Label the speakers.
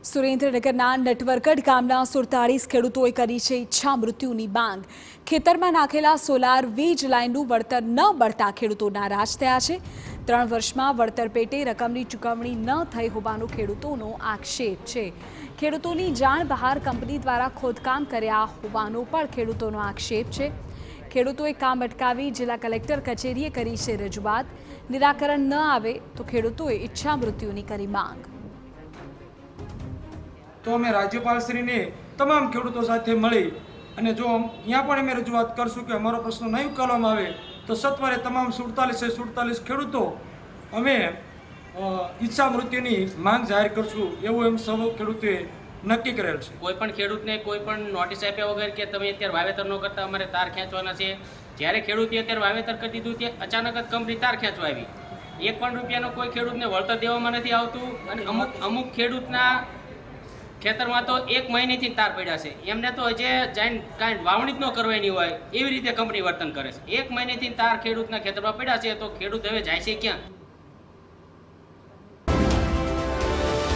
Speaker 1: સુરેન્દ્રનગરના નટવરકટ ગામના 47 ખેડૂતોએ કરી છે ઈચ્છા મૃત્યુની માંગ। ખેતરમાં નાખેલા સોલાર વીજ લાઇનનું વળતર ન મળતા ખેડૂતો નારાજ થયા છે। 3 વર્ષમાં વળતર પેટે રકમની ચૂકવણી ન થઈ હોવાનો ખેડૂતોનો આક્ષેપ છે। ખેડૂતોની જાણ બહાર કંપની દ્વારા ખોદકામ કર્યા હોવાનો પણ ખેડૂતોનો આક્ષેપ છે। ખેડૂતોએ કામ અટકાવી જિલ્લા કલેક્ટર કચેરીએ કરી છે રજૂઆત। નિરાકરણ ન આવે તો ખેડૂતોએ ઈચ્છા મૃત્યુની કરી માંગ।
Speaker 2: तो अमे राज्यपाल ने तमाम खेडूतों साथे मळी अने जो अहींया पण अमे रजूआत करशुं के अमारो प्रश्न नहीं उकेलवामां आवे तो सत्वरे तमाम 47 खेडूतो अमे ઈચ્છા મૃત્યુની માંગ જાહેર કરશું એવું એમ સૌ ખેડૂતોએ નક્કી કરેલ છે।
Speaker 3: કોઈપણ ખેડૂતને કોઈપણ નોટિસ આપ્યા વગર કે તમે અત્યારે વાવેતર ન કરતા અમારે તાર ખેંચવાના છે। જ્યારે ખેડૂતે અત્યારે વાવેતર કરી દીધું તે અચાનક જ કંપની તાર ખેંચવા આવી। 1 પણ રૂપિયાનો કોઈ ખેડૂતને વળતર દેવામાં નથી આવતું અને અમુક ખેડૂતના ખેતરમાં તો 1 મહિનેથી તાર પડ્યા છે। એમને તો હજે જઈને કાંઈ વાવણી જ ન કરવાની હોય એવી રીતે કંપની વર્તન કરે છે। 1 મહિનેથી તાર ખેડૂતના ખેતરમાં પડ્યા છે તો ખેડૂત હવે જાય છે ક્યાં?